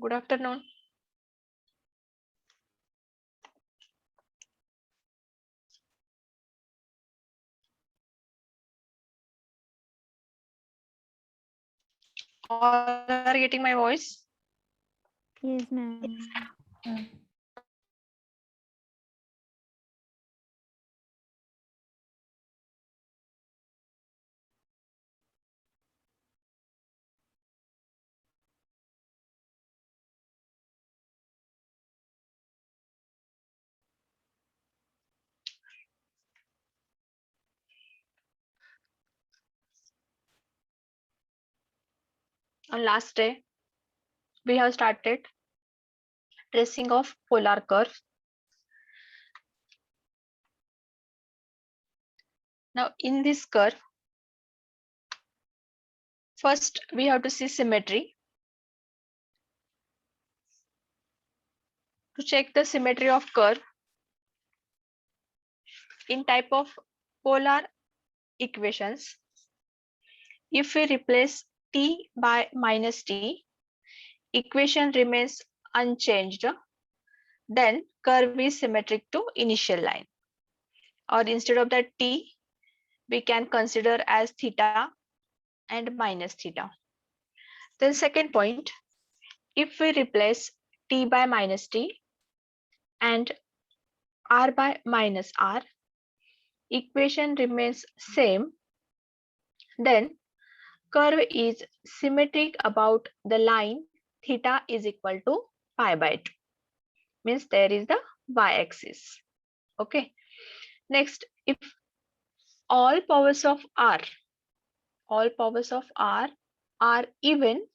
Good afternoon. All are getting my voice? Yes, ma'am. On last day, we have started tracing of polar curve. Now, in this curve, first we have to see symmetry. To check the symmetry of curve in type of polar equations, if we replace t by minus t, equation remains unchanged, then curve is symmetric to initial line. Or instead of that t, we can consider as theta and minus theta. Then second point, if we replace t by minus t and r by minus r, equation remains same, then curve is symmetric about the line theta is equal to pi by 2. Means there is the y-axis. Okay. Next, if all powers of r are even,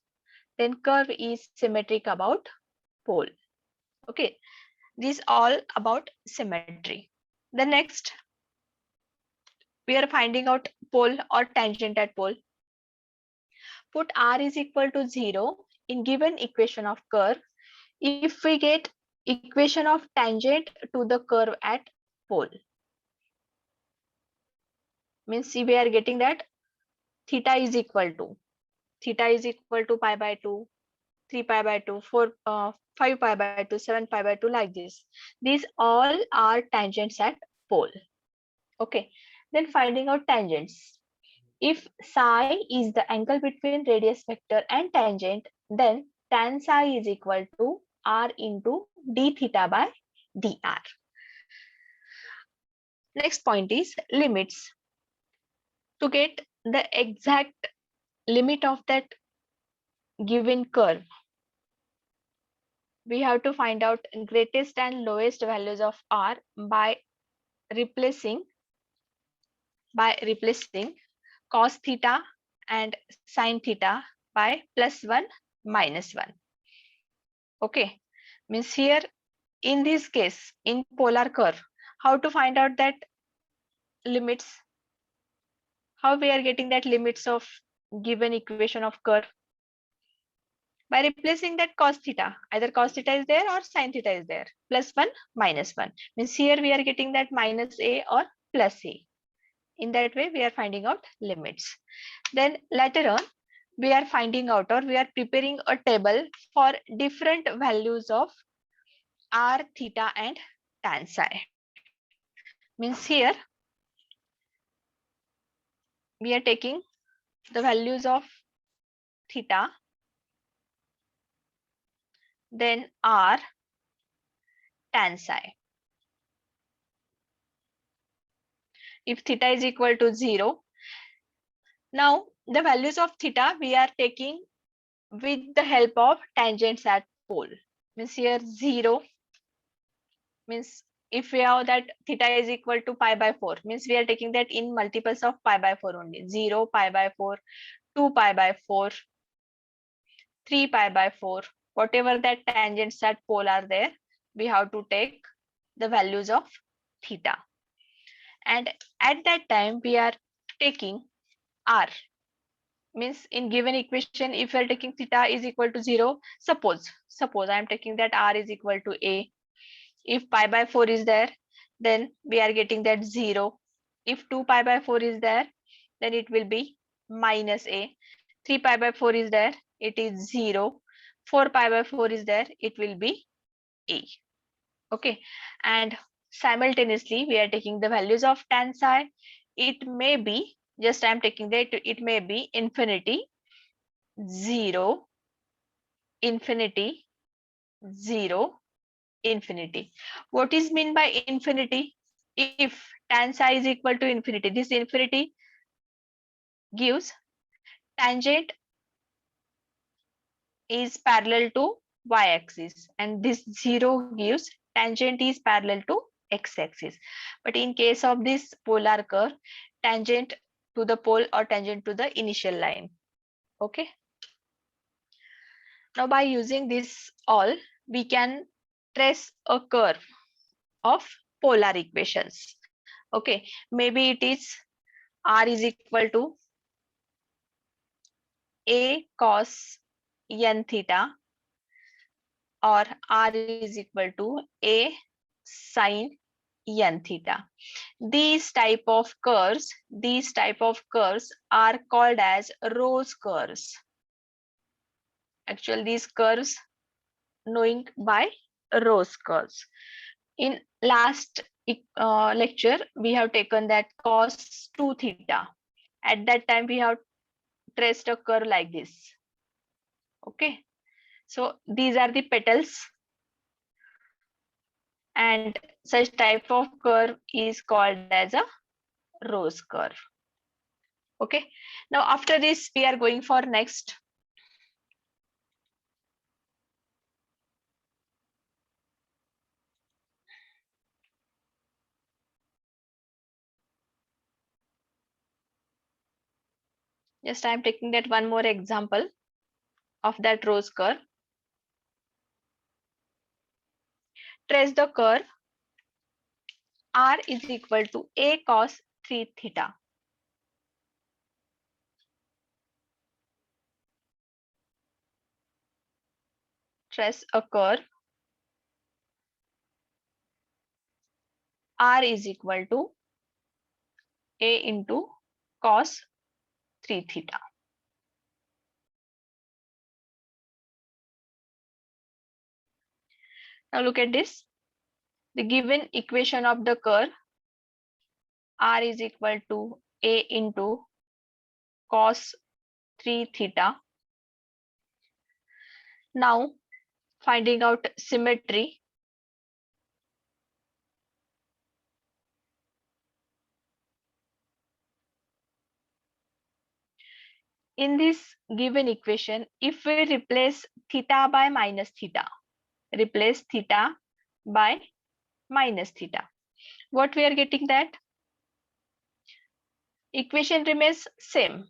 then curve is symmetric about pole. Okay. These all about symmetry. The next, we are finding out pole or tangent at pole. Put r is equal to 0 in given equation of curve. If we get equation of tangent to the curve at pole, means we are getting that theta is equal to pi by 2, 3 pi by 2, 4 5 pi by 2, 7 pi by 2, like this. These all are tangents at pole. Okay. Then finding out tangents. If psi is the angle between radius vector and tangent, then tan psi is equal to r into d theta by dr. Next point is limits. To get the exact limit of that given curve, we have to find out greatest and lowest values of r by replacing cos theta and sin theta by +1 -1. Okay, means here in this case, in polar curve, how to find out that limits? How we are getting that limits of given equation of curve? By replacing that cos theta, either cos theta is there or sin theta is there, +1 -1. Means here we are getting that minus a or plus a. In that way, we are finding out limits. Then later on, we are finding out, or we are preparing a table for different values of r, theta and tan psi. Means here we are taking the values of theta, then r, tan psi. If theta is equal to 0, now the values of theta we are taking with the help of tangents at pole. Means here 0 means if we have that theta is equal to pi by 4, means we are taking that in multiples of pi by 4 only. 0, pi by 4, 2 pi by 4, 3 pi by 4, whatever that tangents at pole are there, we have to take the values of theta. And at that time we are taking r. Means in given equation, if we are taking theta is equal to 0, suppose I am taking that r is equal to a. If pi by 4 is there, then we are getting that 0. If 2 pi by 4 is there, then it will be minus a. 3 pi by 4 is there, it is 0. 4 pi by 4 is there, it will be A. Okay, and simultaneously we are taking the values of tan psi. It may be, just I am taking that, it may be infinity, 0, infinity, 0, infinity. What is mean by infinity? If tan psi is equal to infinity, this infinity gives tangent is parallel to y-axis, and this 0 gives tangent is parallel to x-axis. But in case of this polar curve, tangent to the pole or tangent to the initial line. Okay. Now by using this all, we can trace a curve of polar equations. Okay, maybe it is r is equal to a cos n theta, or r is equal to a sin n theta. These type of curves are called as Rose curves. Actually, these curves knowing by Rose curves. In last lecture, we have taken that cos 2 theta. At that time, we have traced a curve like this. Okay, so these are the petals, and such type of curve is called as a Rose curve. Okay, now after this, we are going for next. Just I am taking that one more example of that Rose curve. Trace the curve r is equal to a cos 3 theta. Trace a curve r is equal to a into cos 3 theta. Now look at this. The given equation of the curve r is equal to a into cos 3 theta. Now finding out symmetry. In this given equation, if we replace theta by minus theta, replace theta by minus theta, what we are getting, that equation remains same.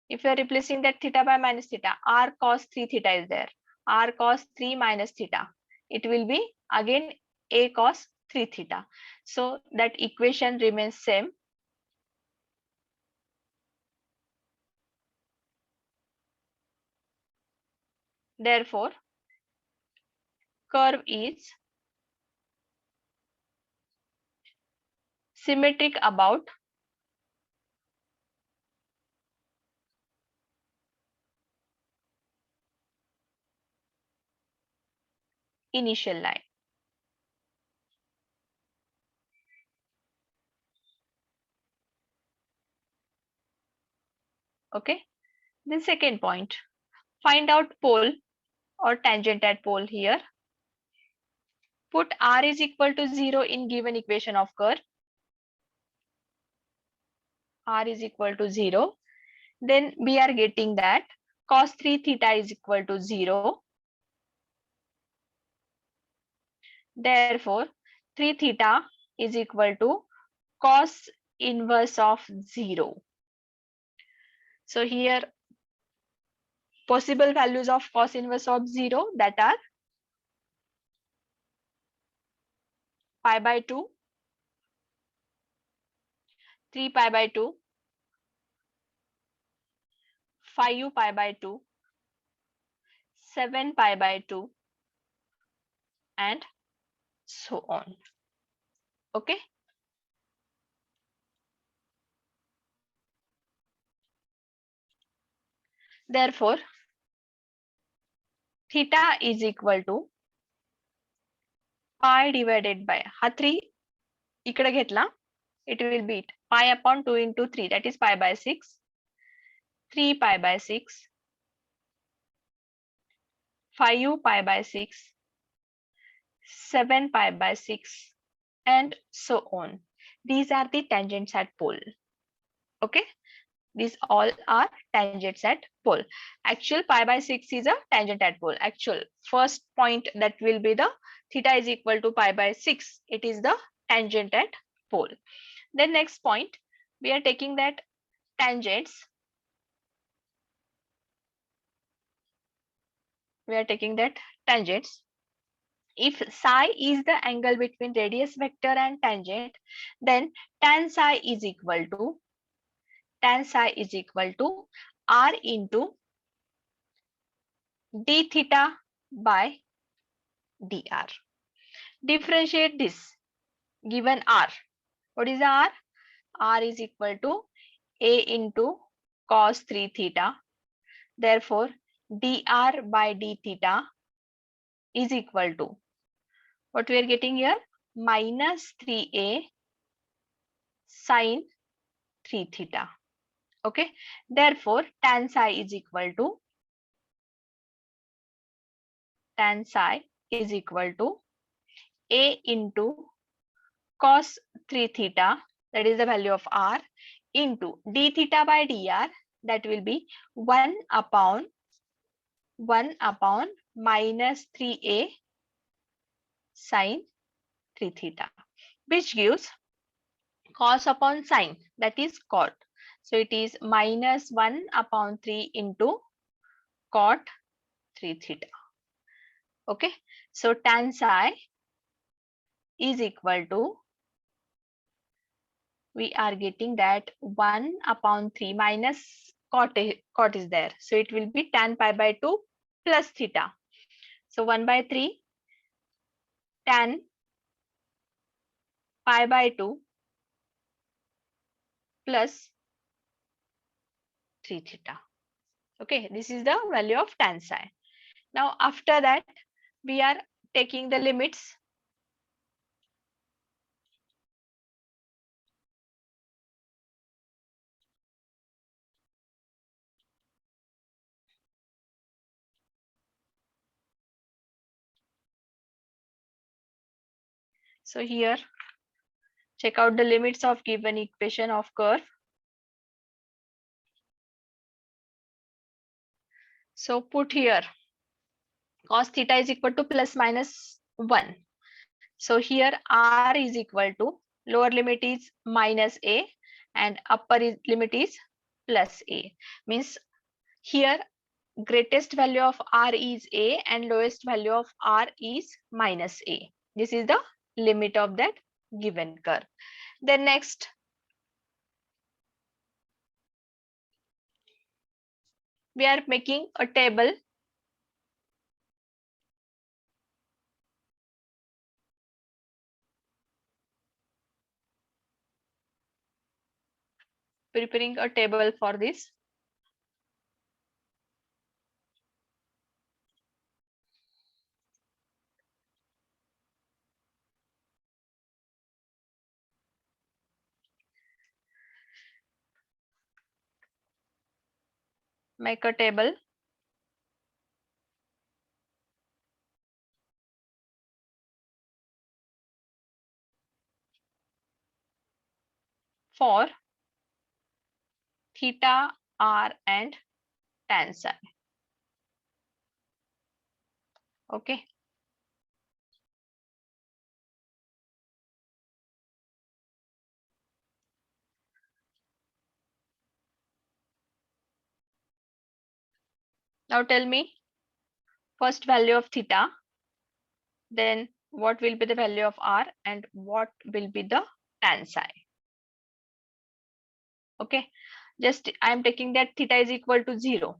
If you are replacing that theta by minus theta, r cos 3 theta is there, r cos 3 minus theta, it will be again a cos 3 theta. So that equation remains same. Therefore, curve is symmetric about initial line. Okay. The second point, find out pole or tangent at pole here. Put r is equal to 0 in given equation of curve. R is equal to 0. Then we are getting that cos 3 theta is equal to 0. Therefore, 3 theta is equal to cos inverse of 0. So here possible values of cos inverse of 0, that are pi by 2, 3 pi by 2, 5 pi by 2, 7 pi by 2, and so on. Okay. Therefore, theta is equal to pi divided by हा 3 इकडे घेतला, it will be pi upon 2 into 3, that is pi by 6, 3 pi by 6, 5 pi by 6, 7 pi by 6, and so on. These are the tangents at pole. Okay, these all are tangents at pole. Actual pi by 6 is a tangent at pole. Actual first point, that will be the theta is equal to pi by 6. It is the tangent at pole. Then next point, we are taking that tangents. We are taking that tangents. If psi is the angle between radius vector and tangent, then tan psi is equal to r into d theta by dr. Differentiate this. Given r, what is r? R is equal to a into cos 3 theta. Therefore, dr by d theta is equal to what we are getting here, minus 3a sine 3 theta. Okay, therefore tan psi is equal to a into cos 3 theta, that is the value of r, into d theta by dr, that will be 1 upon minus 3a sine 3 theta, which gives cos upon sine, that is cot. So it is minus 1 upon 3 into cot 3 theta. Okay, so tan psi is equal to, we are getting that 1 upon 3 minus cot is there. So it will be tan pi by 2 plus theta. So 1 by 3 tan pi by 2 plus 3 theta. Okay, this is the value of tan psi. Now after that, we are taking the limits. So here, check out the limits of given equation of curve. So put here cos theta is equal to plus minus 1. So here r is equal to, lower limit is minus a and upper limit is plus a. Means here greatest value of r is a and lowest value of r is minus a. This is the limit of that given curve. Then next, we are making a table. Preparing a table for this. Make a table. For theta, r and tan psi. Okay. Now tell me first value of theta, then what will be the value of r and what will be the tan psi. Okay, just I am taking that theta is equal to 0.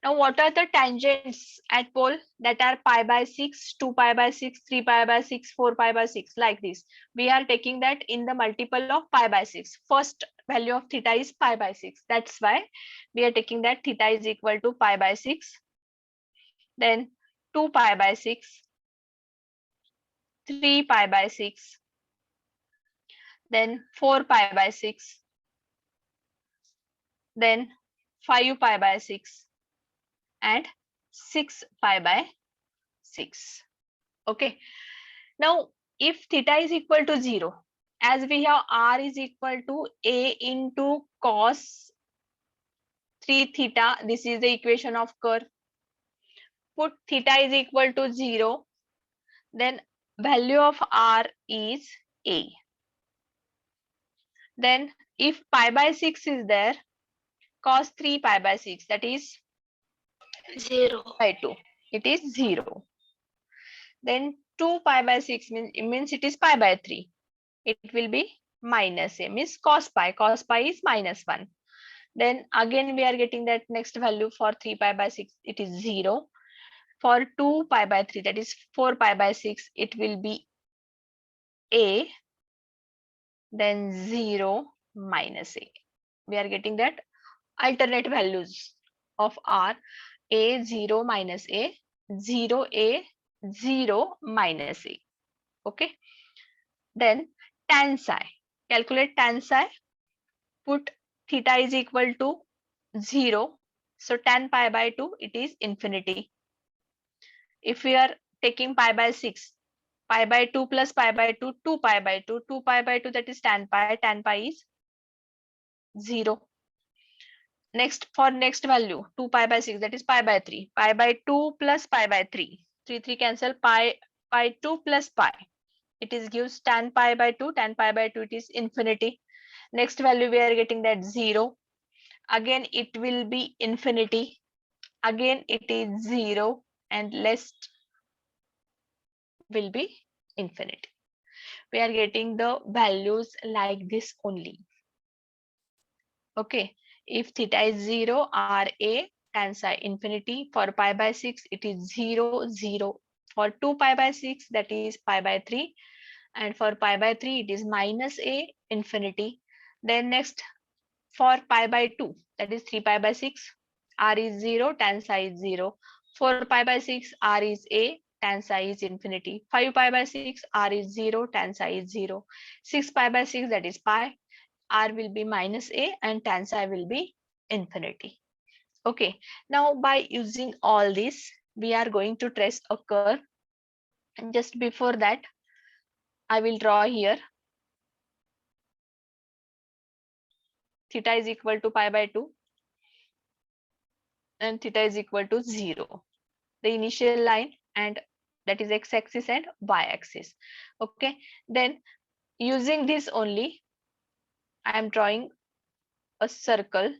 Now what are the tangents at pole? That are pi by 6, 2 pi by 6, 3 pi by 6, 4 pi by 6, like this. We are taking that in the multiple of pi by 6. First value of theta is pi by 6. That's why we are taking that theta is equal to pi by 6. Then 2 pi by 6, 3 pi by 6, then 4 pi by 6, then 5 pi by 6, and 6 pi by 6. Okay, now if theta is equal to 0, as we have r is equal to a into cos 3 theta, this is the equation of curve. Put theta is equal to 0, then value of r is a. Then if pi by 6 is there, cos 3 pi by 6, that is 0. by 2, it is 0. Then 2 pi by 6 means it is pi by 3, it will be minus a, means cos pi is minus 1. Then again we are getting that next value for 3 pi by 6, it is 0. For 2 pi by 3, that is 4 pi by 6, it will be a, then 0 minus a. We are getting that alternate values of r, a 0 minus a, 0 a, 0 minus a. Okay, then tan psi, calculate tan psi. Put theta is equal to 0, so tan pi by 2, it is infinity. If we are taking pi by 6, pi by 2 plus pi by 2, 2 pi by 2, 2 pi by 2, that is tan pi is 0. Next, for next value, 2 pi by 6, that is pi by 3, pi by 2 plus pi by 3, 3 cancel, pi 2 plus pi, it is gives tan pi by 2, tan pi by 2, it is infinity. Next value we are getting that 0, again it will be infinity, again it is 0, and less will be infinity. We are getting the values like this only. Okay, if theta is 0, r a, tan psi infinity. For pi by 6, it is 0 0. For 2 pi by 6, that is pi by 3, and for pi by 3, it is minus a, infinity. Then next, for pi by 2, that is 3 pi by 6, r is 0, tan psi is 0. 4 pi by 6, r is a, tan psi is infinity. 5 pi by 6, r is 0, tan psi is 0. 6 pi by 6, that is pi, r will be minus a, and tan psi will be infinity. Okay, now by using all this, we are going to trace a curve. And just before that, I will draw here. Theta is equal to pi by 2, and theta is equal to 0. The initial line, and that is x-axis and y-axis. Okay, then using this only, I am drawing a circle.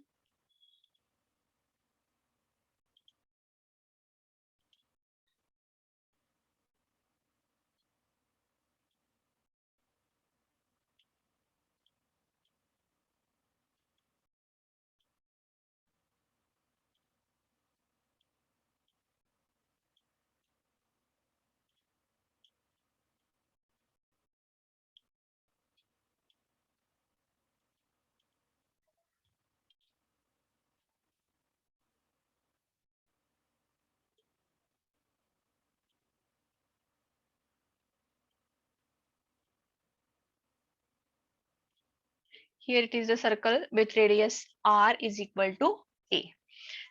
Here it is a circle with radius r is equal to a.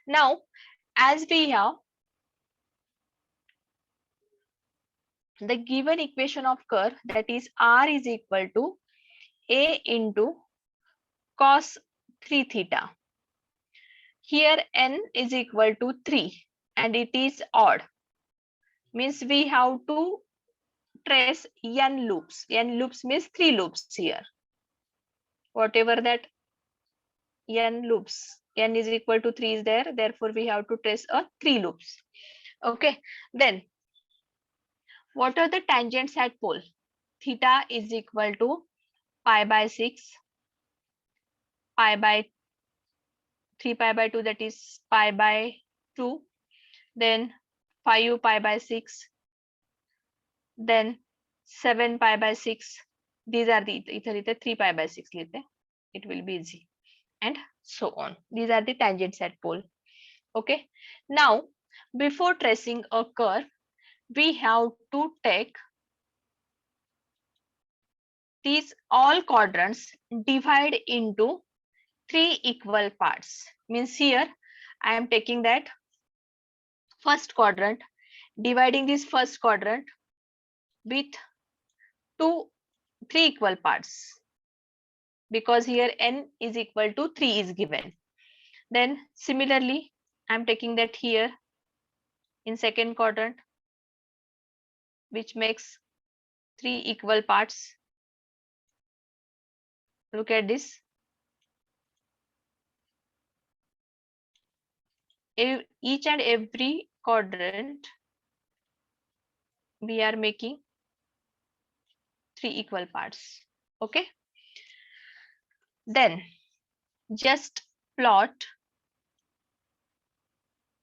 Now, as we have the given equation of curve, that is r is equal to a into cos 3 theta. Here n is equal to 3 and it is odd. Means we have to trace n loops. N loops means 3 loops here. Whatever that n loops, n is equal to 3 is there, therefore we have to trace a 3 loops. Okay, then what are the tangents at pole? Theta is equal to pi by 6, pi by 3 pi by 2, that is pi by 2, then 5 pi by 6, then 7 pi by 6. These are the either 3 pi by 6 लेते, it will be easy, and so on. These are the tangents at pole. Okay, now before tracing a curve, we have to take these all quadrants, divide into 3 equal parts. Means here I am taking that first quadrant, dividing this first quadrant with 3 equal parts, because here n is equal to 3 is given. Then similarly, I'm taking that here in second quadrant, which makes 3 equal parts. Look at this. Each and every quadrant, we are making 3 equal parts. Okay. Then just plot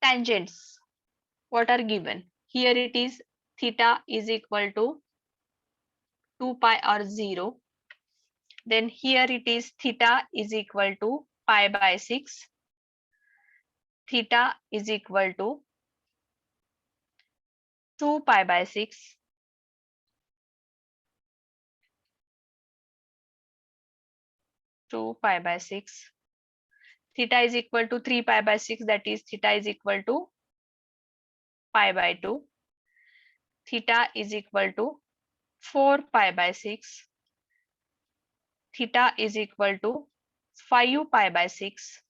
tangents. What are given? Here it is theta is equal to 2 pi or 0. Then here it is theta is equal to pi by 6. Theta is equal to 2 pi by 6. Pi by 6. Theta is equal to 3 pi by 6, that is theta is equal to pi by 2. Theta is equal to 4 pi by 6. Theta is equal to 5 pi by 6.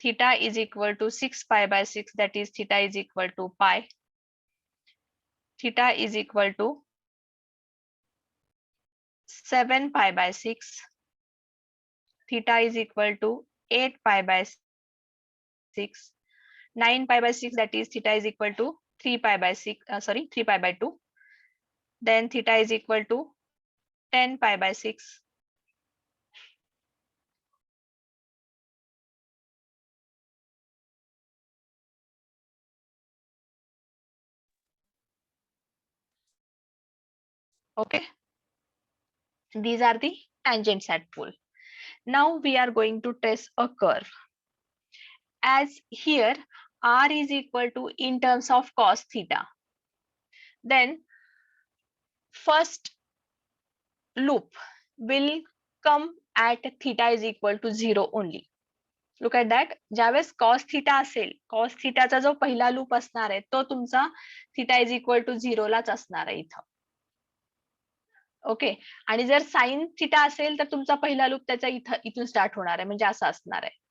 Theta is equal to 6 pi by 6, that is theta is equal to pi. Theta is equal to 7 pi by 6. Theta is equal to 8 pi by 6. 9 pi by 6, that is theta is equal to 3 pi by 6, 3 pi by 2. Then theta is equal to 10 pi by 6. Okay. These are the tangents at pole. Now we are going to trace a curve. As here r is equal to in terms of cos theta, then first loop will come at theta is equal to 0 only. Look at that. ज्यावेळेस cos theta असेल, cos theta चा जो पहिला loop असणार आहे तो तुमचा theta is equal to 0 लाच असणार आहे इथं. ओके. आणि जर साइन थिटा असेल तर तुमचा पहिला लूप त्याचा इथून स्टार्ट होणार आहे, म्हणजे असं असणार आहे.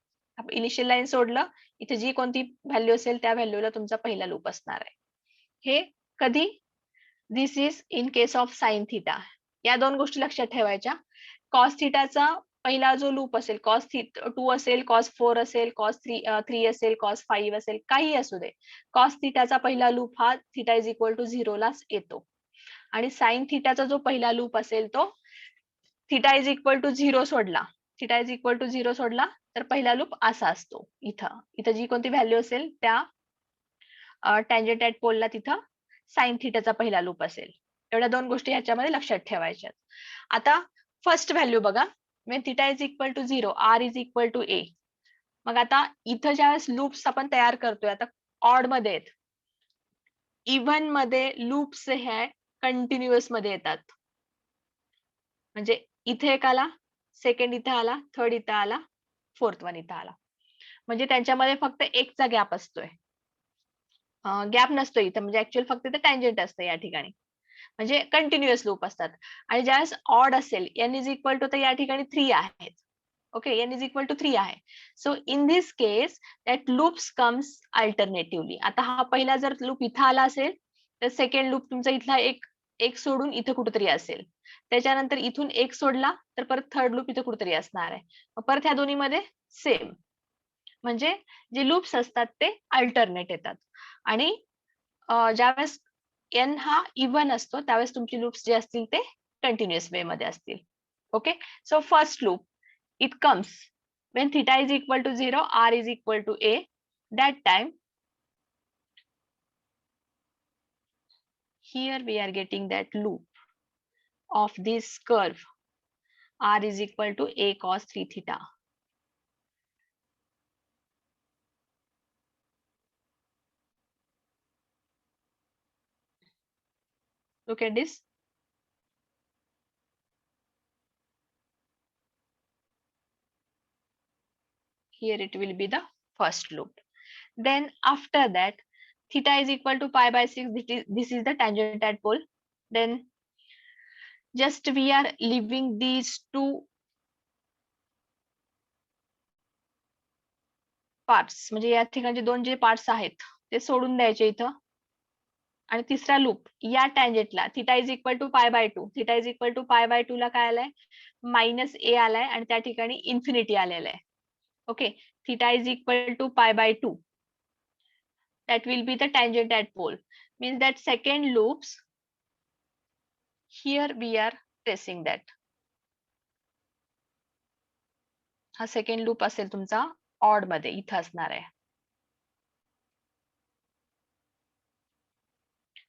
इनिशियल लाईन सोडलं, इथे जी कोणती व्हॅल्यू असेल त्या व्हॅल्यूला तुमचा पहिला लूप असणार आहे. हे कधी? This is in case of sine theta. या दोन गोष्टी लक्षात ठेवायच्या. कॉस थिटाचा पहिला जो लूप असेल, कॉस 2 असेल, कॉस 4 असेल, कॉस 3 असेल, कॉस 5 असेल, काही असू दे, कॉस थिटाचा पहिला लूप हा थिटा इज इक्वल टू 0 लाच येतो. आणि साइन थिटाचा जो पहिला लूप असेल तो थिटा इज इक्वल टू 0 सोडला, थिटा इज इक्वल टू 0 सोडला तर पहिला लूप असा असतो. इथं जी कोणती व्हॅल्यू असेल त्या टँजंट ऍट पोलला तिथं साइन थिटाचा पहिला लूप असेल. एवढ्या दोन गोष्टी ह्याच्यामध्ये लक्षात ठेवायच्यात. आता फर्स्ट व्हॅल्यू बघा, when theta is equal to 0, R is equal to A. मग आता इथं ज्यावेळेस लूप्स आपण तयार करतोय, आता ऑड मध्ये आहेत, इव्हन मध्ये लूप्स हे कंटिन्युअस मध्ये येतात. म्हणजे इथे एक आला, सेकंड इथे आला, थर्ड इथे आला, फोर्थ वन इथे आला, म्हणजे त्यांच्यामध्ये फक्त एकचा गॅप असतोय, गॅप नसतो इथं. म्हणजे ऍक्च्युअल फक्त ते टँजंट असतं या ठिकाणी, म्हणजे कंटिन्युअस लूप असतात. आणि ज्यावेळेस ऑड असेल, एन इज इक्वल टू, तर या ठिकाणी 3 आहेत. Okay, N is equal to 3 आहे. So in this case that loops comes alternatively. आता हा पहिला जर लूप इथं आला असेल तर सेकंड लूप तुमचा इथला एक सोडून इथे कुठेतरी असेल, त्याच्यानंतर इथून एक सोडला तर परत थर्ड लूप इथे कुठेतरी असणार आहे. परत ह्या दोन्हीमध्ये सेम, म्हणजे जे लूप्स असतात ते अल्टरनेट येतात. आणि ज्यावेळेस एन हा इव्हन असतो त्यावेळेस तुमची लूप्स जे असतील ते कंटिन्युअस वे मध्ये असतील. Okay, so first loop it comes when theta is equal to 0, r is equal to a. That time here we are getting that loop of this curve, r is equal to a cos 3 theta. Look at this. Here it will be the first loop. Then after that, theta is equal to pi by 6. This is the tangent at pole. Then just we are leaving these two parts, म्हणजे या ठिकाणचे दोन जे parts आहेत ते सोडून द्यायचे इथं. आणि तिसरा लूप या टँजेंटला theta is equal to pi by 2. Theta is equal to pi by 2 ला काय आलाय? मायनस ए आलाय आणि त्या ठिकाणी इन्फिनिटी आलेला आहे. Okay, theta is equal to pi by 2. That will be the tangent at pole. Means that second loops, here we are tracing that. हा सेकंड लूप असेल तुमचा ऑड मध्ये, इथं असणार आहे.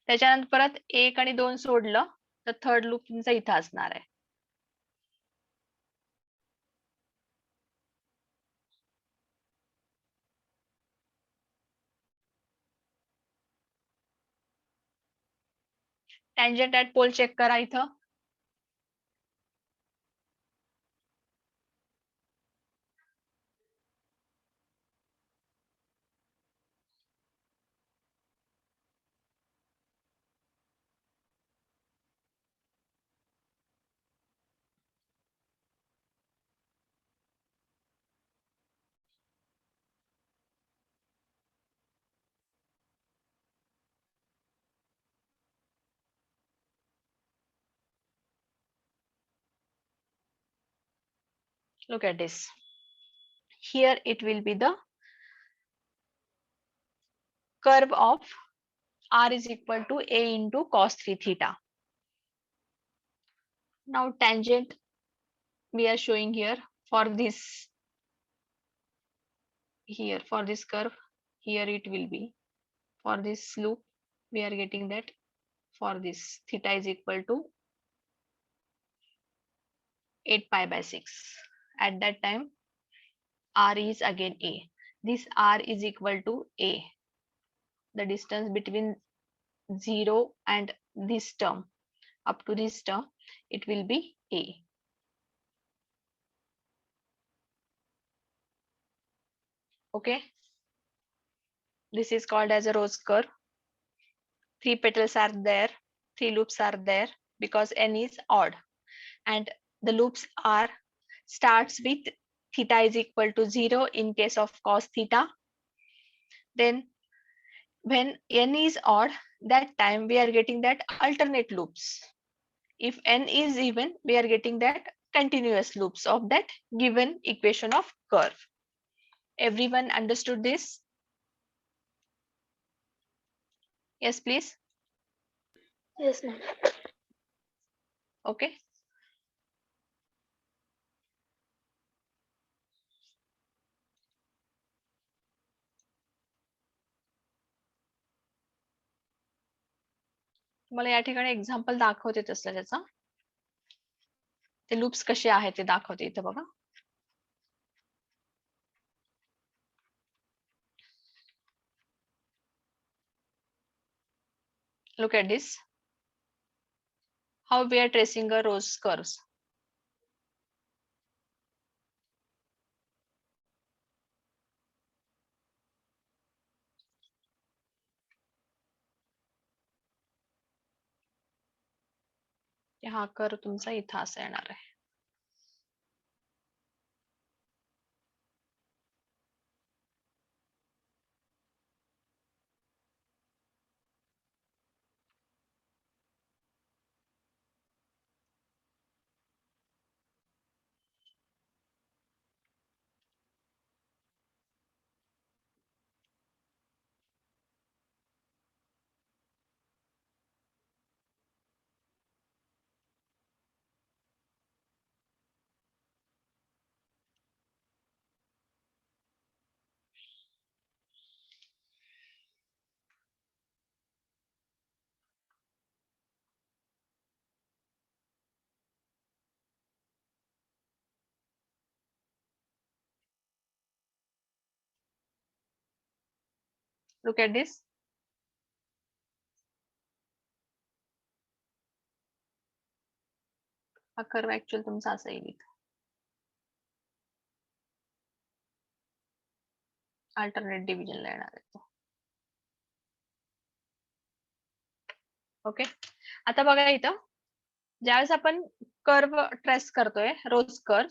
त्याच्यानंतर परत 1 आणि 2 सोडलं तर थर्ड लूप तुमचा इथं असणार आहे. टँजंट ऍट पोल चेक करा इथं. Look at this. Here it will be the curve of r is equal to a into cos 3 theta. Now tangent we are showing here for this, here for this curve, here it will be for this loop we are getting that for this theta is equal to 8 pi by 6. At that time r is again a. This r is equal to a. The distance between 0 and this term, up to this term, it will be a. Okay, this is called as a rose curve. 3 petals are there, 3 loops are there because n is odd, and the loops are starts with theta is equal to 0 in case of cos theta. Then when n is odd, that time we are getting that alternate loops. If n is even, we are getting that continuous loops of that given equation of curve. Everyone understood this? Yes, please. Yes, ma'am. Okay. मला या ठिकाणी example दाखवते तसं त्याचा. ते loops कसे आहेत ते दाखवते इथं बघा. Look at this. How we are tracing a rose curves. हा कर्व तुमचा इथं असा येणार आहे. Look at this. हा कर्व ऍक्च्युअल तुमचा असा येईल इथं. अल्टरनेट डिव्हिजनला येणार आहे तो. ओके, आता बघा इथं ज्यावेळेस आपण कर्व ट्रेस करतोय, रोज कर्व,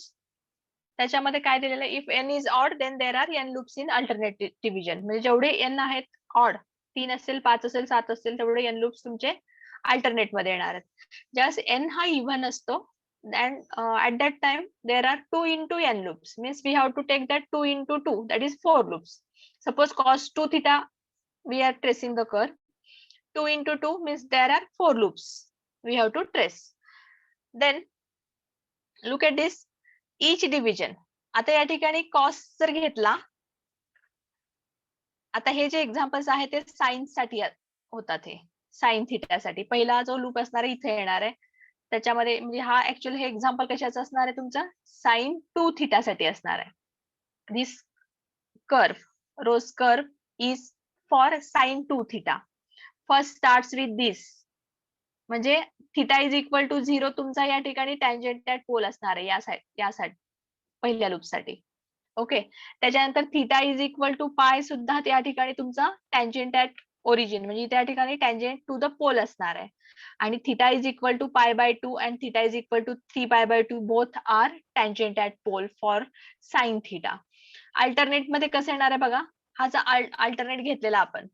त्याच्यामध्ये काय दिलेलं आहे, if n is odd then there are n loops in alternate division. म्हणजे जेवढे एन आहेत ऑड, 3 असेल, 5 असेल, 7 असेल, तेवढे एन लूप्स तुमचे अल्टरनेट मध्ये येणार आहेत. ज्यावेळेस एन हा इव्हन असतो, and at that time there are 2 into n loops, means we have to take that 2 into 2, that is 4 loops. Suppose cos 2 theta we are tracing the curve, 2 into 2 means there are 4 loops we have to trace. Then look at this, each division. आता या ठिकाणी cos जर घेतला, आता हे जे examples आहेत ते sign साठी होतात, हे साइन थिटासाठी पहिला जो लूप असणार आहे इथे येणार आहे, त्याच्यामध्ये म्हणजे हा ऍक्च्युअली हे एक्झाम्पल कशाचं असणार आहे, तुमचं साइन 2 थिटासाठी असणार आहे. This curve, rose curve is for sine 2 theta. First starts with this, म्हणजे थिटा इज इक्वल टू 0 तुमचा या ठिकाणी टँजेंट ॲट पोल असणार आहे यासाठी पहिल्या लूपसाठी. ओके, त्याच्यानंतर थिटा इज इक्वल टू पाय सुद्धा त्या ठिकाणी तुमचा टँजेंट ॲट ओरिजिन, म्हणजे त्या ठिकाणी टँजेंट टू द पोल असणार आहे. आणि theta is equal to pi by 2 and theta is equal to 3 pi by 2, both are tangent at pole for sine theta. Alternate मध्ये कसं येणार आहे बघा, हा जो अल्टरनेट घेतलेला आपण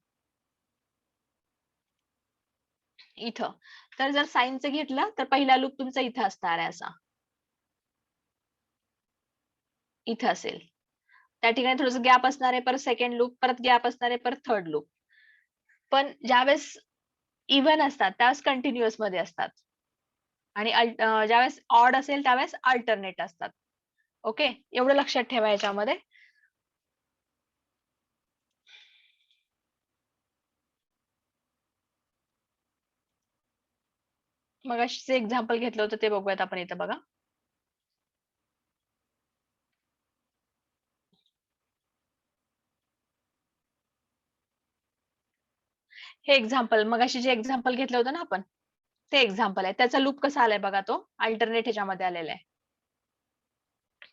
इथं, तर जर साइनचं घेतलं तर पहिला लूप तुमचा इथं असणार आहे, असा इथं असेल. त्या ठिकाणी थोडस गॅप असणार आहे, परत सेकंड लूप, परत गॅप असणार आहे, परत थर्ड लूप. पण ज्यावेळेस इव्हन असतात त्यावेळेस कंटिन्युअस मध्ये असतात, आणि ज्यावेळेस ऑड असेल त्यावेळेस अल्टरनेट असतात. ओके, एवढं लक्षात ठेवा याच्यामध्ये. मग जे एक्झाम्पल घेतलं होतं ते बघूयात आपण इथं. बघा, हे एक्झाम्पल मग जे एक्झाम्पल घेतलं होतं ना आपण, ते एक्झाम्पल आहे. त्याचा लूप कसा आलाय बघा, तो अल्टरनेट ह्याच्यामध्ये आलेला आहे.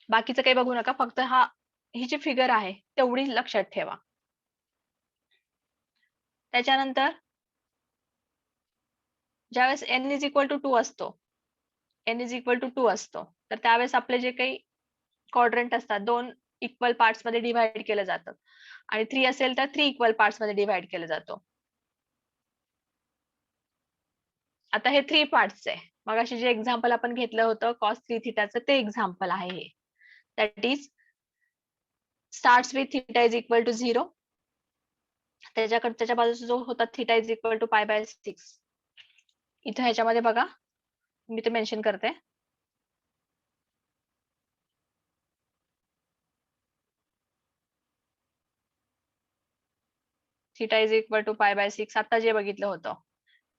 बाकीचं काही बघू नका, फक्त ही जी फिगर आहे तेवढी लक्षात ठेवा. त्याच्यानंतर ज्यावेळेस n इज इक्वल टू 2 असतो, n इज इक्वल टू 2 असतो, तर त्यावेळेस आपले जे काही क्वाड्रंट असतात 2 इक्वल पार्ट्स मध्ये डिव्हाइड केलं जातं, आणि 3 असेल तर 3 इक्वल पार्ट्स मध्ये डिव्हाइड केलं जातो. आता हे 3 पार्ट्स आहे. मग अशी जे एक्झाम्पल आपण घेतलं होतं कॉस 3 थिटाचं, ते एक्झाम्पल आहे हे. That is starts with theta is equal to 0, त्याच्या बाजूचा जो होता theta is equal to pi by 6. इथं ह्याच्यामध्ये बघा, मी ते मेन्शन करते. Theta is equal to pi by 6, आता जे बघितलं होतं,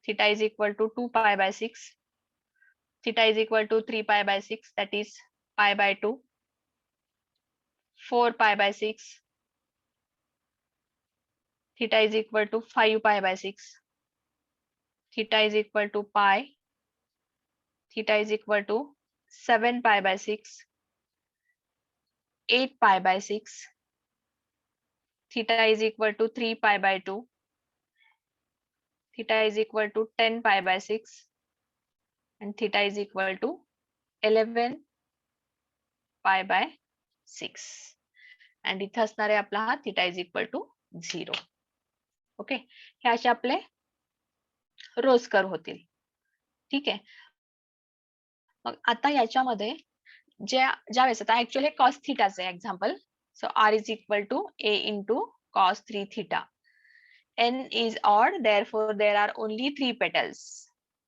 theta is equal to 2 pi by 6, theta is equal to 3 pi by 6, that is pi by 2, 4 pi by 6, theta is equal to 5 pi by 6, theta is equal to pi, theta is equal to 7 pi by 6, 8 pi by 6, theta is equal to 3 pi by 2, theta is equal to 10 pi by 6, and theta is equal to 11 pi by 6. And इथं असणार आहे आपला हा theta is equal to 0. Okay, हे असे आपले रोज curve होतील. ठीक आहे. मग आता याच्यामध्ये ज्यावेळेस आता ऍक्च्युअली हे कॉस थिटाचं आहे example. So R is equal to A into cos 3 theta. N is odd, therefore there are only 3 petals.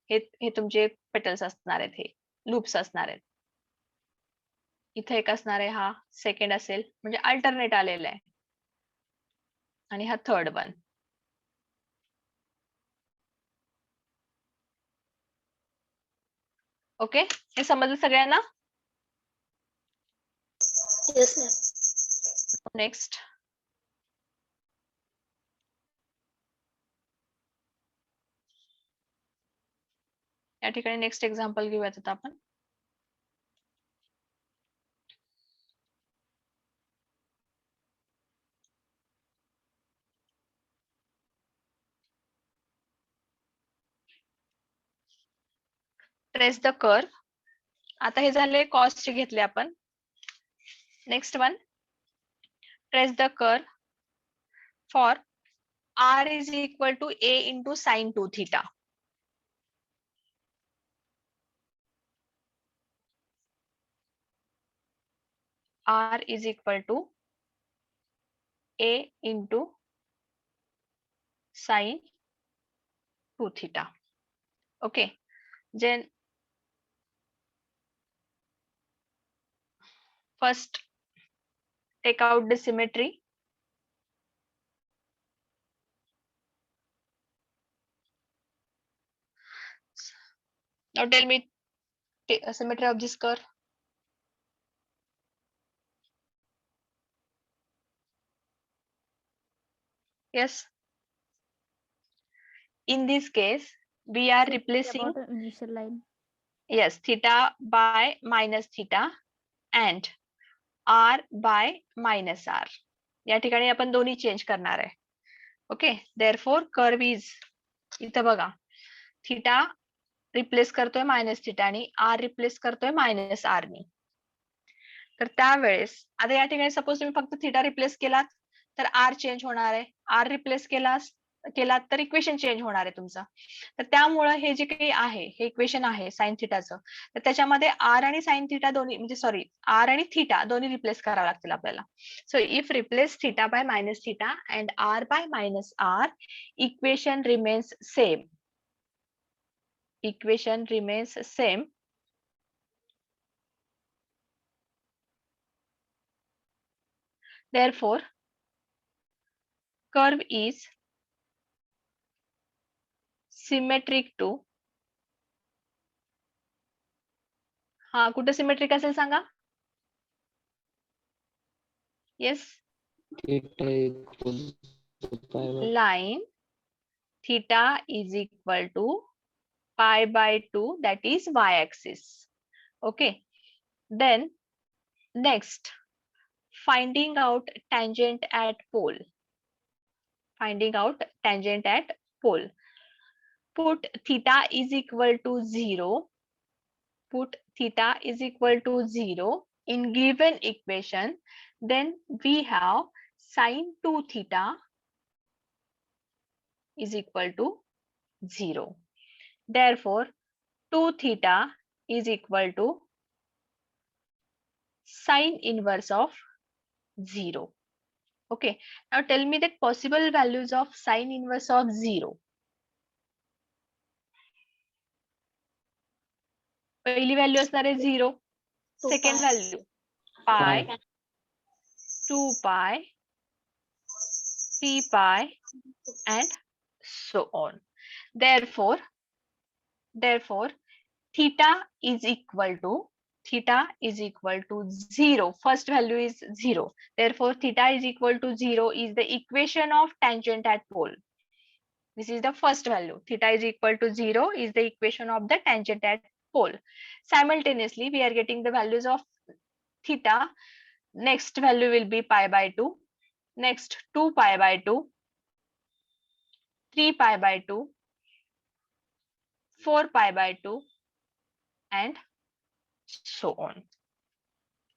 हे तुमचे पेटल्स असणार आहेत, हे लूप्स असणार आहेत. इथे एक असणार आहे, हा सेकंड असेल, म्हणजे अल्टरनेट आलेला आहे, आणि हा थर्ड वन. ओके, हे समजलं सगळ्यांना? Yes, ma'am. नेक्स्ट, या ठिकाणी नेक्स्ट एक्झाम्पल घेऊयात आता आपण. Trace the curve. आता हे झाले कॉस्ट घेतले आपण. Next one, trace the curve for r is equal to a into sin 2 theta. R is equal to a into sin 2 theta. Okay, then first take out the symmetry. Now tell me symmetry of this curve. Yes. In this case, we are replacing, about the initial line. yes, theta by minus theta and r by minus r. या ठिकाणी आपण दोन्ही change करणार आहे. Okay, therefore curve is, इथं बघा, theta replace करतोय minus theta आणि आर रिप्लेस करतोय मायनस आर नी. तर त्यावेळेस आता या ठिकाणी सपोज तुम्ही फक्त थीटा रिप्लेस केलात तर आर चेंज होणार आहे, आर रिप्लेस केलात तर इक्वेशन चेंज होणार आहे तुमचं. तर त्यामुळं हे जे काही आहे, हे इक्वेशन आहे साइन थिटाचं, तर त्याच्यामध्ये आर आणि साइन थिटा दोन्ही, म्हणजे सॉरी, आर आणि थीटा दोन्ही रिप्लेस करावं लागतील आपल्याला. So if replace theta by minus theta and r by minus r, equation remains same. Equation remains same. Therefore, curve is symmetric to, हा कुठे सिमेट्रिक असेल सांगा. Yes, line theta is equal to pi by 2, that is y-axis. Okay, then next, finding out tangent at pole. Finding out tangent at pole. Put theta is equal to 0. Put theta is equal to 0 in given equation. Then we have sin 2 theta is equal to 0. Therefore, 2 theta is equal to sine inverse of 0. Okay, now tell me the possible values of sine inverse of 0. पहिली value असणार आहे 0. Second value pi, 2 pi, 3 pi, and so on. Therefore, theta is equal to 0. First value is 0. Therefore, theta is equal to 0 is the equation of tangent at pole. This is the first value. Theta is equal to 0 is the equation of the tangent at pole. Simultaneously, we are getting the values of theta. Next value will be pi by 2. Next 2 pi by 2, 3 pi by 2, 4 pi by 2, and so on.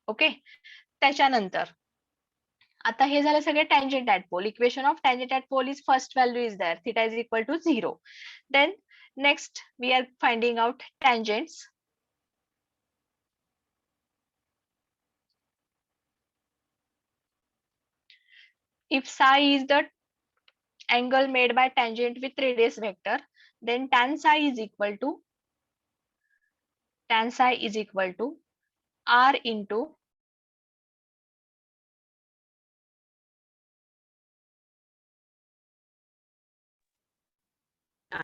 Okay, त्याच्यानंतर आता हे झालं सगळे tangent at pole. Equation of tangent at pole is first value is there. Theta is equal to 0. Then next we are finding out tangents. If psi is the angle made by tangent with radius vector, then tan psi is equal to r into r.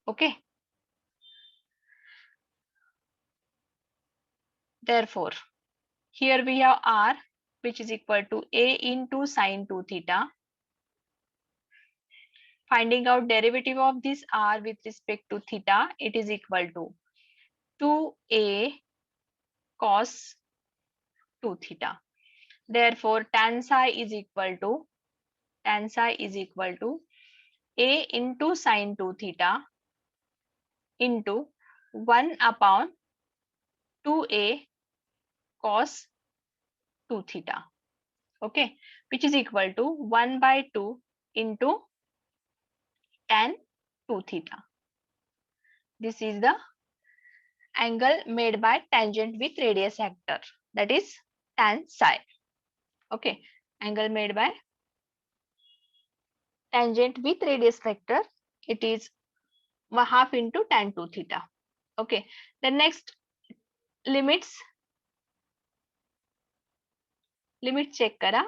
Okay, therefore here we have r, which is equal to a into sine 2 theta. Finding out derivative of this r with respect to theta, it is equal to 2a cos 2 theta. Therefore, tan psi is equal to a into sine 2 theta into 1 upon 2a cos 2 theta. Okay, which is equal to 1 by 2 into tan 2 theta. This is the angle made by tangent with radius actor, that is tan psi. Okay, angle made by tangent with radius vector, it is half into tan 2 theta. Okay, the next limit check करा.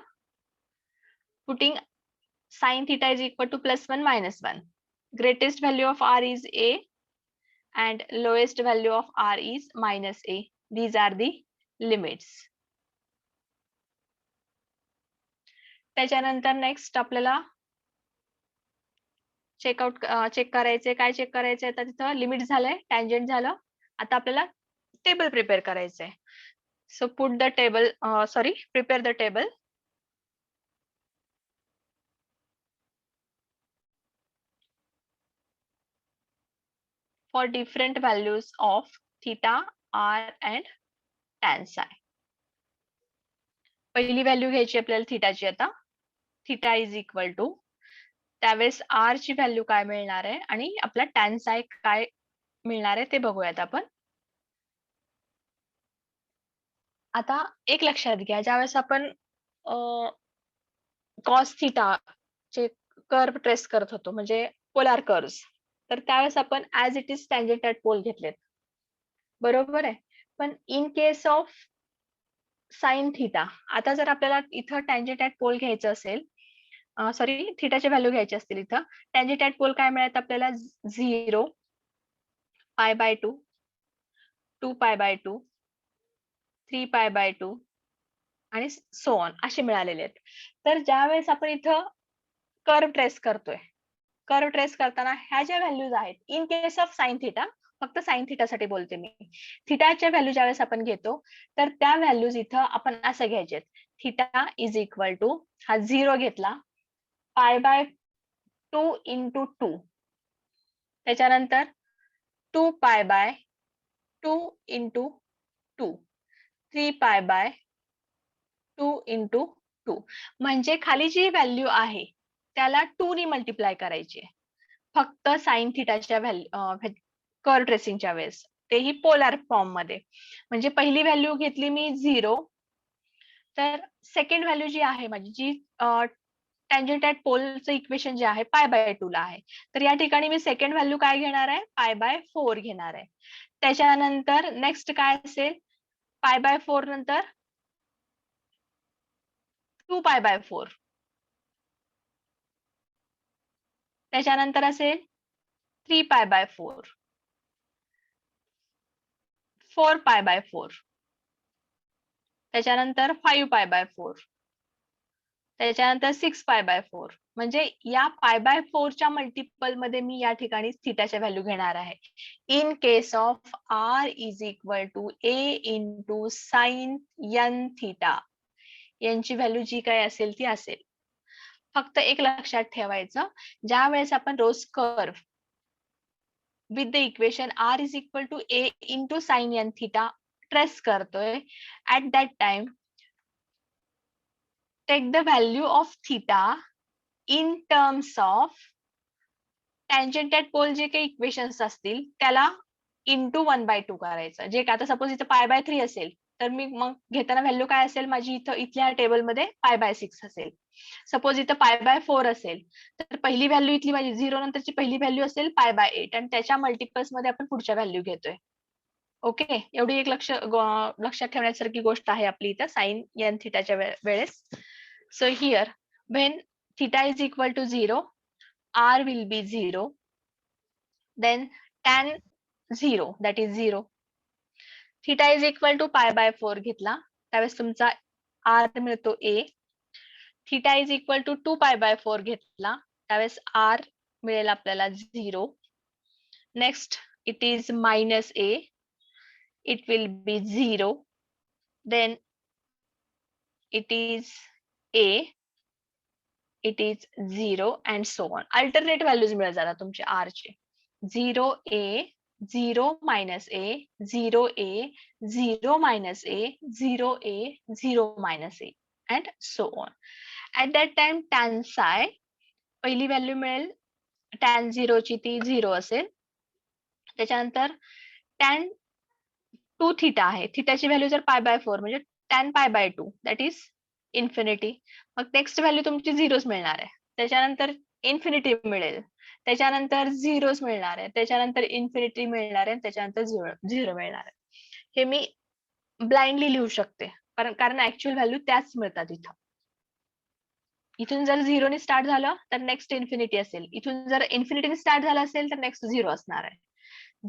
Putting sin theta is equal to +1 -1. Greatest value of r is a and lowest value of r is -a. These are the limits. त्याच्यानंतर next आपल्याला check करायचंय. काय check करायचंय? आता तिथं limit झालंय, tangent झालं. आता आपल्याला टेबल प्रिपेअर करायचंय. So put the table, prepare the table. For different values of theta, r and tan psi. पहिली व्हॅल्यू घ्यायची आपल्याला थीटाची. आता थीटा इज इक्वल टू, त्यावेळेस आर ची व्हॅल्यू काय मिळणार आहे आणि आपला टॅन साय काय मिळणार आहे ते बघूयात आपण. आता एक लक्षात घ्या, ज्यावेळेस आपण कॉस थीटा चे कर्व ट्रेस करत होतो, म्हणजे पोलार कर्व्स, तर त्यावेळेस आपण as it is tangent at pole घेतलेत, बरोबर आहे. पण in case of sine theta, आता जर आपल्याला इथं टँजंट ॲट पोल घ्यायचं असेल, थीटाची व्हॅल्यू घ्यायची असतील, इथं टँजंट ॲट पोल काय मिळत आपल्याला? 0, π/2, 2π/2, 3π/2 आणि सो ऑन असे मिळालेले आहेत. तर ज्यावेळेस आपण इथं कर्व ट्रेस करतोय, कर्व ट्रेस करताना ह्या ज्या व्हॅल्यूज आहेत, इन केस ऑफ साइन थीटा, फक्त साइन थीटासाठी बोलते मी, थीटाच्या व्हॅल्यू ज्यावेळेस आपण घेतो, तर त्या व्हॅल्यूज इथं आपण असं घ्यायचे. थीटा इज इक्वल टू, हा 0 घेतला, π/2 इंटू 2, त्याच्यानंतर 2π/2 इंटू 2, 3π/2 इंटू 2. म्हणजे खाली जी व्हॅल्यू आहे त्याला 2 ने मल्टिप्लाय करायची, फक्त साइन थीटाच्या व्हॅल्यू कर्व ट्रेसिंगच्या वेळेस, तेही पोलार फॉर्म मध्ये. म्हणजे पहिली व्हॅल्यू घेतली मी 0, तर सेकंड व्हॅल्यू जी आहे माझी, जी टँजंट ॲट पोलचं इक्वेशन जे आहे π/2 ला आहे, तर या ठिकाणी मी सेकंड व्हॅल्यू काय घेणार आहे? π/4 घेणार आहे. त्याच्यानंतर नेक्स्ट काय असेल? π/4 नंतर 2π/4, त्याच्यानंतर असेल 3π/4, 4π/4, त्याच्यानंतर 5π/4, त्याच्यानंतर 6π/4. म्हणजे या π/4 च्या मल्टिपल मध्ये मी या ठिकाणी थीटाच्या व्हॅल्यू घेणार आहे. In case of r is equal to a into sine n theta, यांची व्हॅल्यू जी काय असेल ती असेल. फक्त एक लक्षात ठेवायचं, ज्या वेळेस आपण rose curve with the equation r is equal to a into sine n theta trace करतोय, at that time take the value of theta in terms of tangent at pole जे काही इक्वेशन्स असतील त्याला इंटू 1/2 करायचं. जे काय आता suppose इथं π/3 असेल, तर मी मग घेताना व्हॅल्यू काय असेल माझी इथं इथल्या टेबलमध्ये π/6 असेल. सपोज इथं π/4 असेल, तर पहिली व्हॅल्यू इथली माझी 0 नंतरची पहिली व्हॅल्यू असेल π/8 आणि त्याच्या मल्टिपल्स मध्ये आपण पुढच्या व्हॅल्यू घेतोय. ओके, एवढी एक लक्षात ठेवण्यासारखी गोष्ट आहे आपली इथं साइन n थीटाच्या वेळेस. So here, when theta is equal to 0, r will be 0. Then tan 0, that is 0. Theta is equal to π/4 घेतला, त्यावेळेस तुमचा r मिळतो a. Theta is equal to 2π/4 घेतला, त्यावेळेस r मिळेल आपल्याला 0. Next, it is minus a. It will be 0. Then it is a, it is 0 and so on. Alternate values मिळत जातात तुमचे r चे. 0 a 0 minus a, 0a, 0 minus a, 0a, 0 minus a, and so on. At that time tan psi पहिली value मिळेल tan 0 ची ती 0 असेल. त्याच्यानंतर tan 2 थीटा आहे. थीटाची व्हॅल्यू जर पाय बाय 4 म्हणजे tan pi by 2 that is infinity. Mug next value तुमची झिरोच मिळणार आहे. त्याच्यानंतर इन्फिनिटी मिळेल. त्याच्यानंतर झिरोच मिळणार आहे. त्याच्यानंतर इन्फिनिटी मिळणार आहे. त्याच्यानंतर झिरो मिळणार आहे. हे मी ब्लाइंडली लिहू शकते कारण ऍक्च्युअल व्हॅल्यू त्याच मिळतात इथं. इथून जर झिरोने स्टार्ट झालं तर नेक्स्ट इन्फिनिटी असेल. इथून जर इन्फिनिटीने स्टार्ट झालं असेल तर नेक्स्ट झिरो असणार आहे.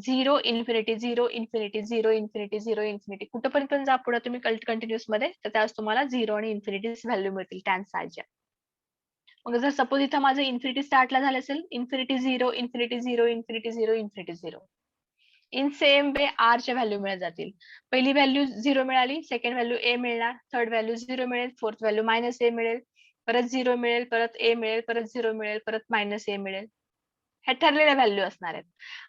0 इन्फिनिटी 0 इन्फिनिटी 0 इन्फिनिटी 0 इन्फिनिटी कुठपर्यंत पण जा पुढे तुम्ही कंटिन्युअस मध्ये तर त्यावेळेस तुम्हाला 0 आणि इन्फिनिटी व्हॅल्यू मिळतील tan सायच्या. मग जर सपोज इथं माझं इन्फिनिटी स्टार्टला झालं असेल infinity 0 infinity 0 infinity 0 infinity 0. In same way r च्या व्हॅल्यू मिळत जातील. पहिली व्हॅल्यू 0 मिळाली, सेकंड व्हॅल्यू ए मिळणार, थर्ड व्हॅल्यू 0 मिळेल, फोर्थ व्हॅल्यू मायनस ए मिळेल, परत 0 मिळेल, परत ए मिळेल, परत 0 मिळेल, परत मायनस ए मिळेल. ह्या ठरलेल्या व्हॅल्यू असणार आहेत.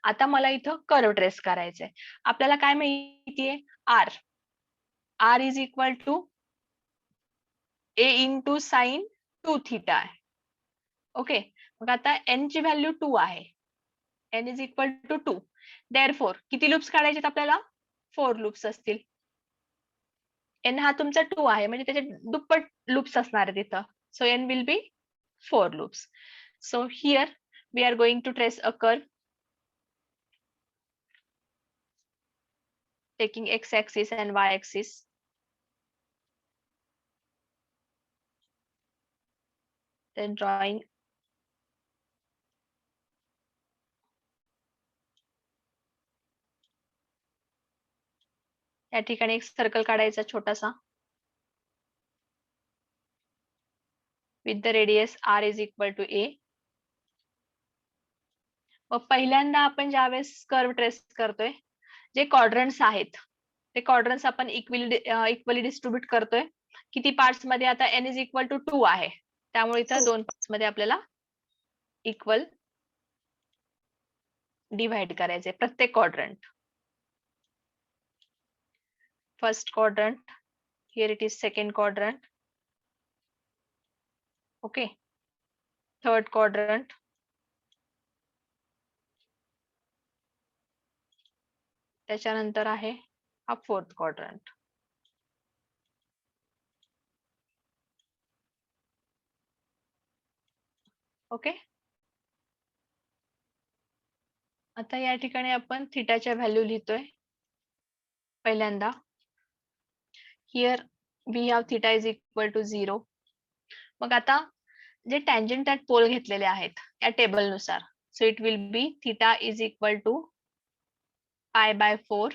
आता मला इथं कर्व ट्रेस करायचंय. आपल्याला काय माहितीये r. R is equal to A into sine 2 theta आहे. ओके. मग आता एन ची व्हॅल्यू 2 आहे. N is equal to 2. Therefore किती लूप्स काढायचे आपल्याला 4 लूप्स असतील. एन हा तुमचा 2 आहे म्हणजे त्याचे दुप्पट लूप्स असणार आहेत इथं. So N will be 4 loops. So here we are going to trace a curve taking x-axis and y-axis. Then drawing या ठिकाणी एक सर्कल काढायचा छोटासा with the radius r is equal to a. मग पहिल्यांदा आपण ज्यावेळेस कर्व ट्रेस करतोय जे quadrants आहेत ते क्वाड्रंट्स आपण इक्वली डिस्ट्रीब्यूट करतोय. किती पार्ट्स मध्ये आता n इज इक्वल टू 2 आहे त्यामुळे इथं 2 पार्ट्स मध्ये आपल्याला इक्वल डिवाइड करायचे प्रत्येक quadrant. First quadrant, here it is second quadrant. Okay, third quadrant, त्याच्यानंतर आहे हा फोर्थ क्वाड्रंट. ओके. आता या ठिकाणी आपण थीटाच्या व्हॅल्यू लिहितोय. पहिल्यांदा here we have theta is equal to 0. मग आता जे टँजंट ॲट पोल घेतलेले आहेत या टेबल नुसार so it will be theta is equal to pi by 4.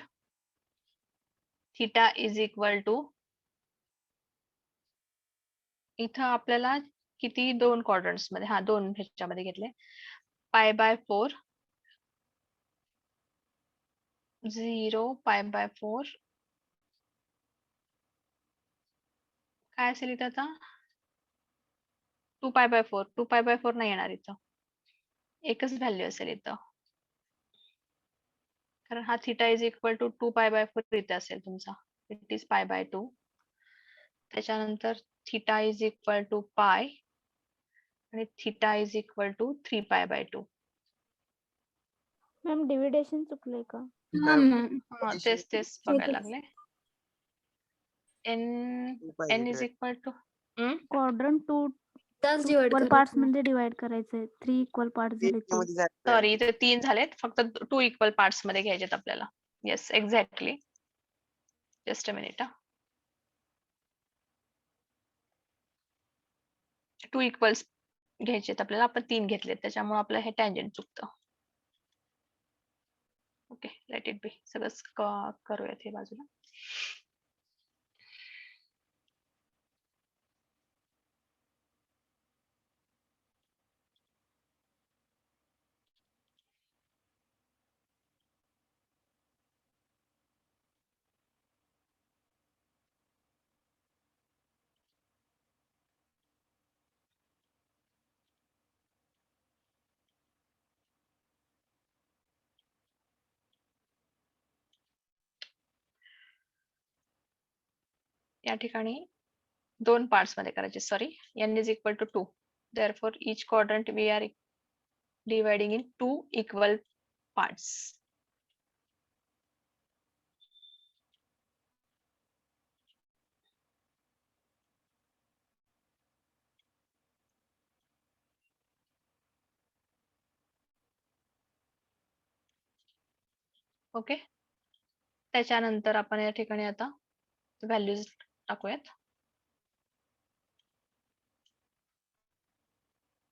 Theta is equal to इथं आपल्याला किती दोन क्वाड्रंट्स मध्ये दोन ह्याच्यामध्ये घेतले पाय बाय 4 0 पाय बाय 4 काय असेल इथं आता 2 पाय बाय 4. 2 पाय बाय 4 नाही येणार इथं, एकच व्हॅल्यू असेल इथं कारण हा theta is equal to 2 pi by 4 इथे असेल तुमचा. It is pi by 2. त्याच्यानंतर theta is equal to pi आणि theta is equal to 3 pi by 2. Ma'am division चुकलंय का? तेच बघायला लागले. N is equal to quadrant 2 तास डिवाइड इक्वल पार्ट्स मध्ये डिवाइड करायचंय. 3 इक्वल पार्ट्स झाले ते. सॉरी इथे 3 झालेत, फक्त 2 इक्वल पार्ट्स मध्ये घ्यायचेत आपल्याला. Yes exactly. Just a minute. 2 equals घ्यायचेत आपल्याला, आपण 3 घेतलेत त्याच्यामुळे आपलं हे टँजंट चुकतं. Okay, let it be. सगळं करूयात हे बाजूला. या ठिकाणी 2 पार्ट्स मध्ये करायचे. Sorry, n is equal to 2. Therefore, each quadrant we are dividing in 2 equal parts. Okay. त्याच्यानंतर आपण या ठिकाणी आता व्हॅल्यूज टाकूयात.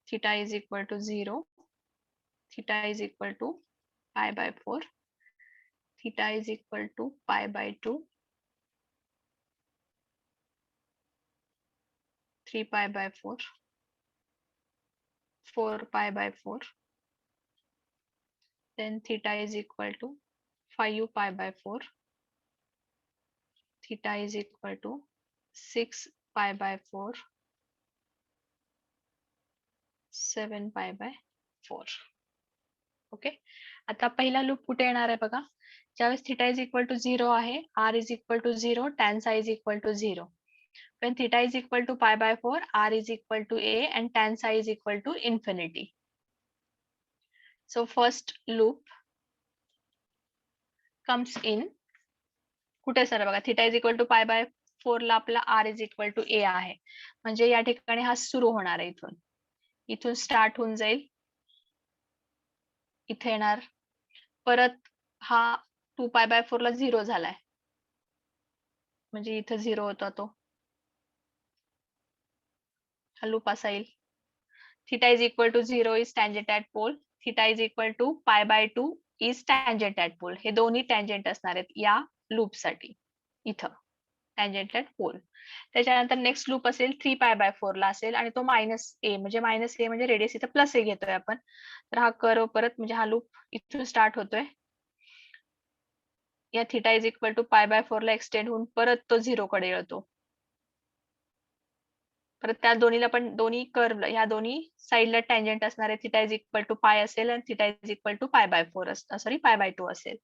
Theta is equal to 0. Theta is equal to pi by 4. Theta is equal to pi by 2. 3 pi by 4. 4 pi by 4. Then theta is equal to 5 pi by 4. Theta is equal to 6 pi by 4. 7 pi by 4. Okay. आता पहिला loop कुठे येणार आहे बघा. ज्यावेळेस theta is equal to 0 आहे, r is equal to 0, tan psi is equal to 0. When theta is equal to pi by 4, r is equal to a and tan psi is equal to infinity. So first loop comes in. कुठे sir बघा, theta is equal to pi by 4 ला आपला r is equal to a आहे. म्हणजे या ठिकाणी हा सुरू होणार आहे इथून. इथून स्टार्ट होऊन जाईल, इथे येणार, परत हा 2 पाय बाय 4 ला 0 झालाय, म्हणजे इथे 0 होता तो. हा लूप असा येईल. Theta is equal to 0 is tangent at pole. Theta is equal to pi by 2 is tangent at pole. हे दोन्ही टँजेंट असणार आहेत या लूप साठी. इथं टँजेंट ॲट पोल. त्याच्यानंतर नेक्स्ट लूप असेल 3 पाय बाय 4 ला असेल आणि तो -a म्हणजे रेडियस इथं +a घेतोय आपण. तर हा कर्व परत म्हणजे हा लूप इथून स्टार्ट होतोय. या theta is equal to pi by 4 ला एक्सटेंड होऊन परत तो 0 कडे येतो. परत त्या दोन्हीला पण दोन्ही कर्व ह्या दोन्ही साइडला टँजेंट असणार आहे. Theta is equal to pi असेल आणि theta is equal to pi by 4 sorry pi by 2 असेल.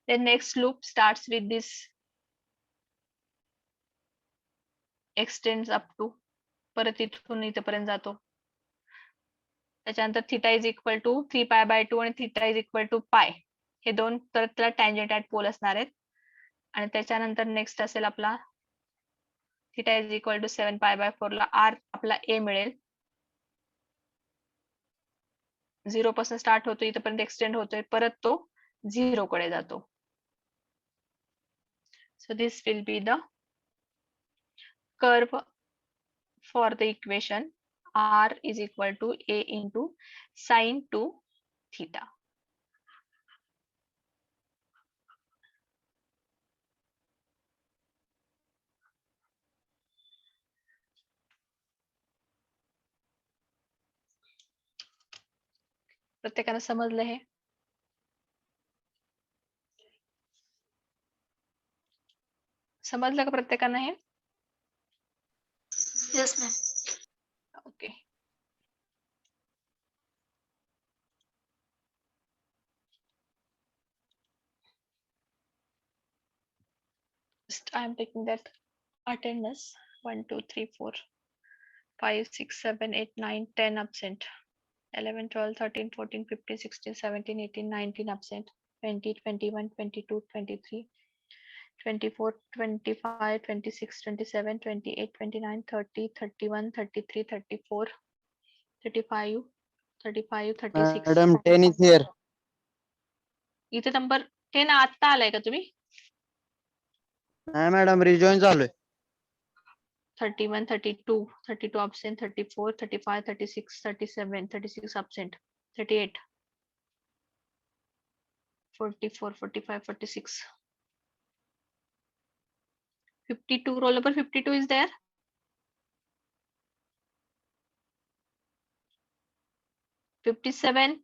Then next loop starts with this extends up to, परत इथून इथपर्यंत जातो. त्याच्यानंतर theta is equal to 3 pi by 2 आणि theta is equal to pi, हे दोन परत त्याला टँजेंट ॲट पोल असणार आहेत. आणि त्याच्यानंतर नेक्स्ट असेल आपला theta is equal to 7 pi by 4 ला r आपला a मिळेल. 0 पासून स्टार्ट होतो, इथपर्यंत एक्सटेंड होतोय, परत तो 0 कडे जातो. So this will be the curve for the equation r is equal to a into sin 2 theta. प्रत्येकाला समजलं हे? समजलं का प्रत्येकानं हे? Yes, ma'am. Okay. I am taking that attendance 1 2 3 4 5 6 7 8 9 10 absent, 11 12 13 14 15 16 17 18 19 absent, 20 21 22 23 24 25 26 27 28 29 30 31 33 34 35 35 36. Madam, 10 is here. इथे नंबर 10 आता आलाय का तुम्ही? नाही मॅडम, रिजॉइन झालोय. 31 32 32 absent, 34 35 36 37 36 absent, 38 44 45 46 52. roll number 52 is there. 57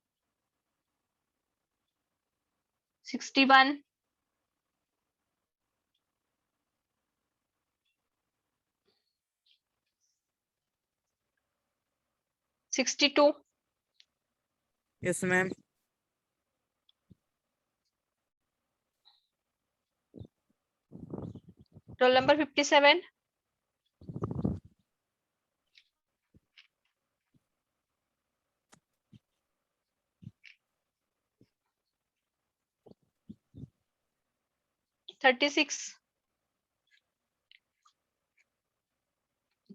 61 62. Yes, ma'am. roll number 57. 36,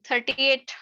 38,